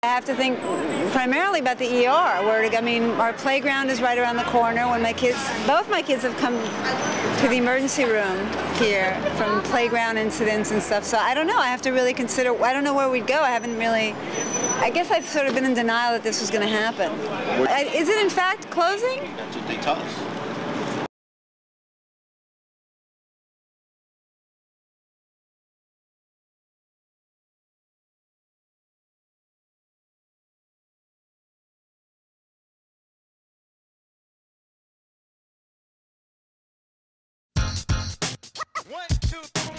I have to think primarily about the ER, where, I mean, our playground is right around the corner. When both my kids have come to the emergency room here from playground incidents and stuff, so I don't know. I have to really consider, I don't know where we'd go. I guess I've sort of been in denial that this was going to happen. Is it in fact closing? That's what they tell us. One, two, three.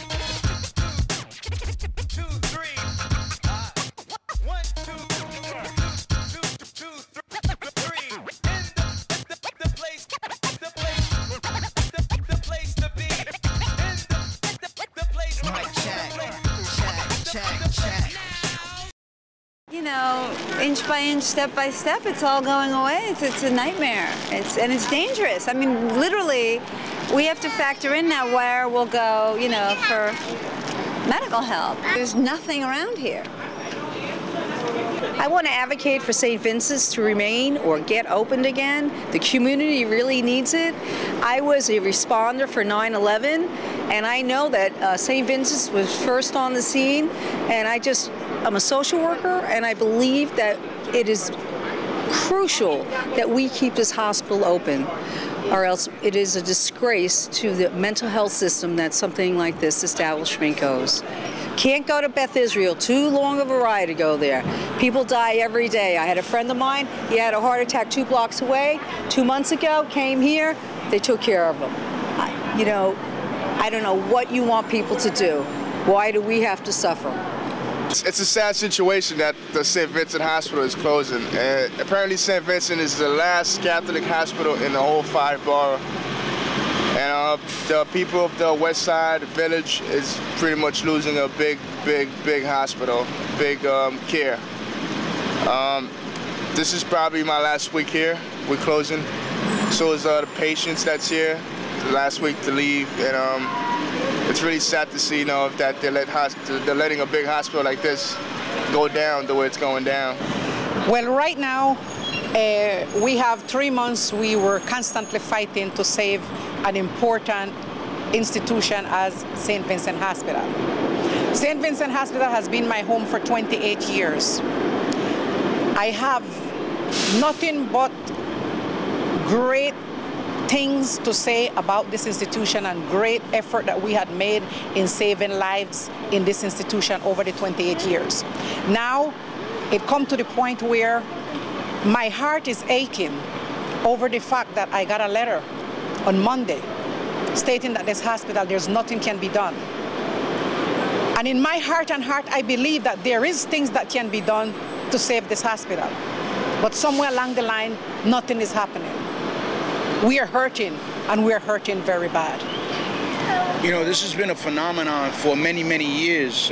One, two, three. In the place to be. In the place to be. Check. You know, inch by inch, step by step, it's all going away. It's a nightmare. And it's dangerous. I mean, literally, we have to factor in now where we'll go, you know, for medical help. There's nothing around here. I want to advocate for St. Vincent's to remain or get opened again. The community really needs it. I was a responder for 9/11, and I know that St. Vincent's was first on the scene, and I'm a social worker, and I believe that it is crucial that we keep this hospital open, or else it is a disgrace to the mental health system that something like this establishment goes. Can't go to Beth Israel, too long of a ride to go there. People die every day. I had a friend of mine, he had a heart attack 2 blocks away. 2 months ago, came here, they took care of him. You know, I don't know what you want people to do. Why do we have to suffer? It's a sad situation that the St. Vincent Hospital is closing. Apparently St. Vincent is the last Catholic hospital in the whole 5 borough. And the people of the west side village is pretty much losing a big hospital, big care. This is probably my last week here. We're closing. So is the patients that's here, the last week to leave. And it's really sad to see, you know, that they're letting a big hospital like this go down the way it's going down. Well, right now, we have 3 months we were constantly fighting to save an important institution as St. Vincent Hospital. St. Vincent Hospital has been my home for 28 years. I have nothing but great things to say about this institution and great effort that we had made in saving lives in this institution over the 28 years. Now, it come to the point where my heart is aching over the fact that I got a letter on Monday stating that this hospital, there's nothing can be done. And in my heart and heart, I believe that there is things that can be done to save this hospital. But somewhere along the line, nothing is happening. We are hurting, and we are hurting very bad. You know, this has been a phenomenon for many, many years.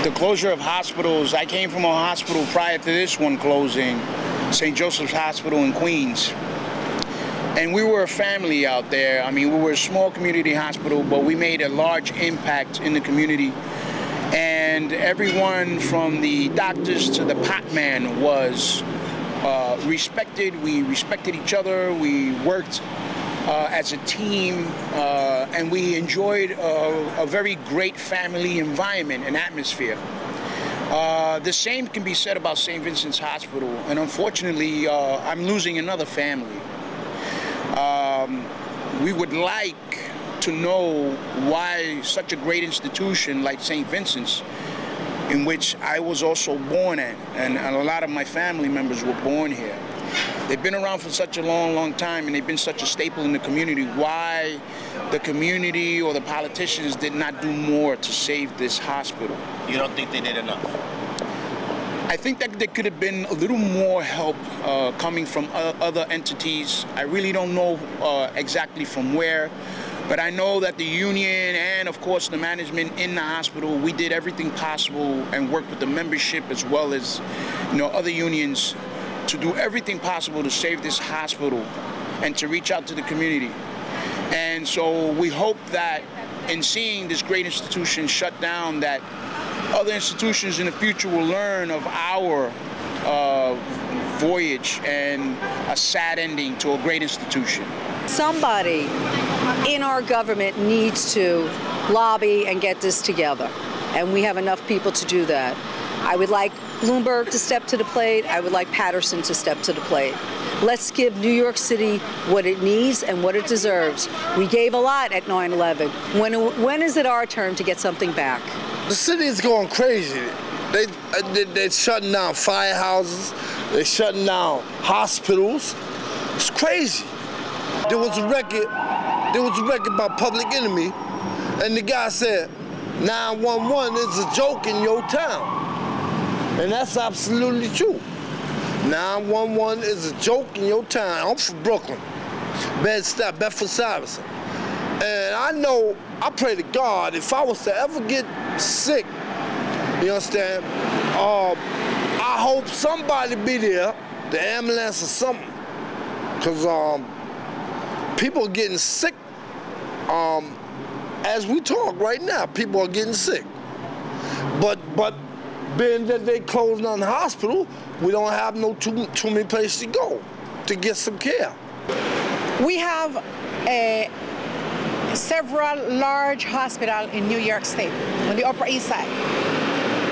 The closure of hospitals, I came from a hospital prior to this one closing, St. Joseph's Hospital in Queens. And we were a family out there. I mean, we were a small community hospital, but we made a large impact in the community. And everyone from the doctors to the potman was respected. We respected each other. We worked as a team, and we enjoyed a very great family environment and atmosphere. The same can be said about St. Vincent's Hospital, and unfortunately, I'm losing another family. We would like to know why such a great institution like St. Vincent's, in which I was also born at, and a lot of my family members were born here. They've been around for such a long, long time, and they've been such a staple in the community. Why the community or the politicians did not do more to save this hospital? You don't think they did enough? I think that there could have been a little more help coming from other entities. I really don't know exactly from where, but I know that the union and, of course, the management in the hospital, we did everything possible and worked with the membership as well as, you know, other unions to do everything possible to save this hospital and to reach out to the community. And so we hope that in seeing this great institution shut down, that other institutions in the future will learn of our voyage and a sad ending to a great institution. Somebody in our government needs to lobby and get this together, and we have enough people to do that. I would like Bloomberg to step to the plate. I would like Patterson to step to the plate. Let's give New York City what it needs and what it deserves. We gave a lot at 9/11. When is it our turn to get something back? The city is going crazy. They're shutting down firehouses. They're shutting down hospitals. It's crazy. There was a record by Public Enemy, and the guy said, 911 is a joke in your town. And that's absolutely true. 911 is a joke in your town. I'm from Brooklyn, Bed-Stuy, Bedford-Stuyvesant. And I know, I pray to God, if I was to ever get sick, you understand, I hope somebody be there, the ambulance or something. Because people are getting sick as we talk right now. People are getting sick. But being that they closed down the hospital, we don't have no too many places to go to get some care. We have several large hospitals in New York State, on the Upper East Side.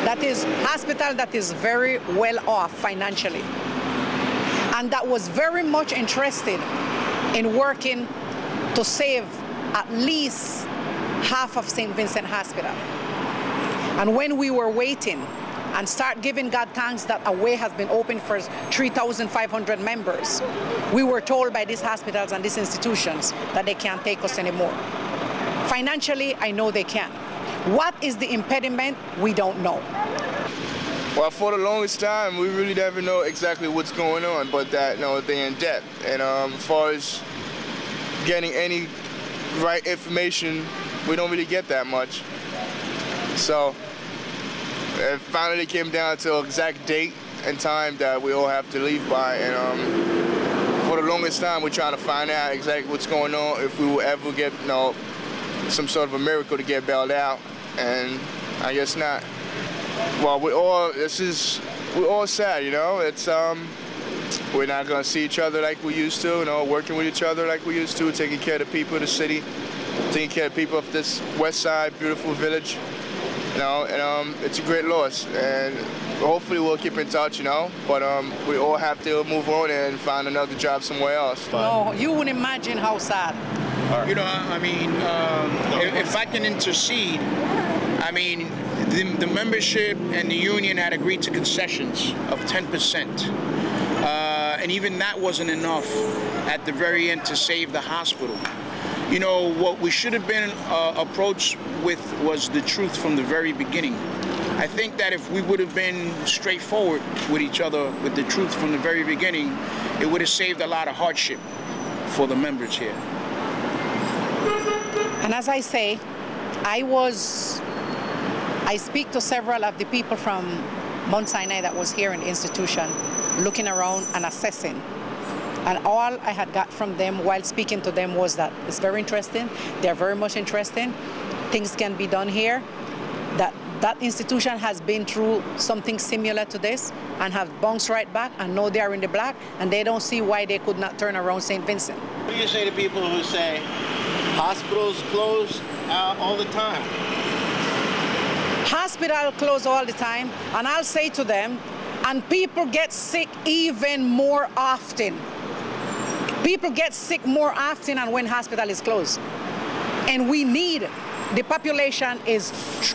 That is hospital that is very well off financially, and that was very much interested in working to save at least half of St. Vincent Hospital. And when we were waiting and start giving God thanks that a way has been opened for 3,500 members, we were told by these hospitals and these institutions that they can't take us anymore. Financially, I know they can. What is the impediment? We don't know. Well, for the longest time, we really never know exactly what's going on, but that, you know, they're in debt. And as far as getting any right information, we don't really get that much. So it finally came down to an exact date and time that we all have to leave by. And for the longest time, we're trying to find out exactly what's going on, if we will ever get, you know, some sort of a miracle to get bailed out. And I guess not. Well, we're all sad, you know. It's we're not gonna see each other like we used to, you know, working with each other like we used to, taking care of the people of the city, taking care of people of this West Side beautiful village, you know. And it's a great loss, and hopefully we'll keep in touch, you know. But we all have to move on and find another job somewhere else. No, you wouldn't imagine how sad. You know, I mean, if I can intercede, I mean, the membership and the union had agreed to concessions of 10%. And even that wasn't enough at the very end to save the hospital. You know, what we should have been approached with was the truth from the very beginning. I think that if we would have been straightforward with each other with the truth from the very beginning, it would have saved a lot of hardship for the members here. And as I say, I speak to several of the people from Mount Sinai that was here in the institution, looking around and assessing. And all I had got from them while speaking to them was that it's very interesting, they're very much interested, things can be done here, that institution has been through something similar to this and have bounced right back and know they are in the black, and they don't see why they could not turn around St. Vincent. What do you say to people who say hospitals close all the time? Hospitals close all the time, and I'll say to them, and people get sick even more often. People get sick more often than when hospital is closed. And we need, the population is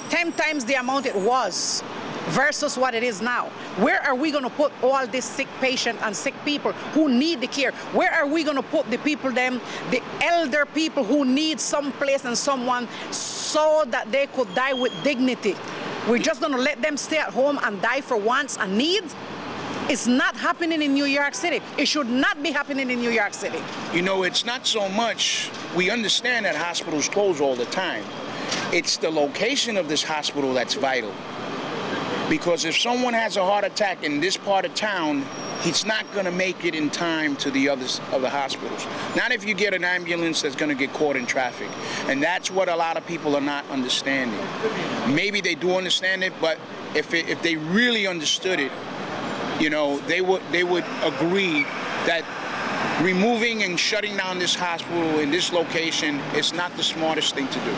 10 times the amount it was versus what it is now. Where are we going to put all these sick patients and sick people who need the care? Where are we going to put the people, the elder people who need some place and someone so that they could die with dignity? We're just going to let them stay at home and die for wants and needs? It's not happening in New York City. It should not be happening in New York City. You know, it's not so much, we understand that hospitals close all the time. It's the location of this hospital that's vital. Because if someone has a heart attack in this part of town, he's not going to make it in time to the other hospitals. Not if you get an ambulance that's going to get caught in traffic. And that's what a lot of people are not understanding. Maybe they do understand it, but if they really understood it, you know, they would agree that removing and shutting down this hospital in this location is not the smartest thing to do.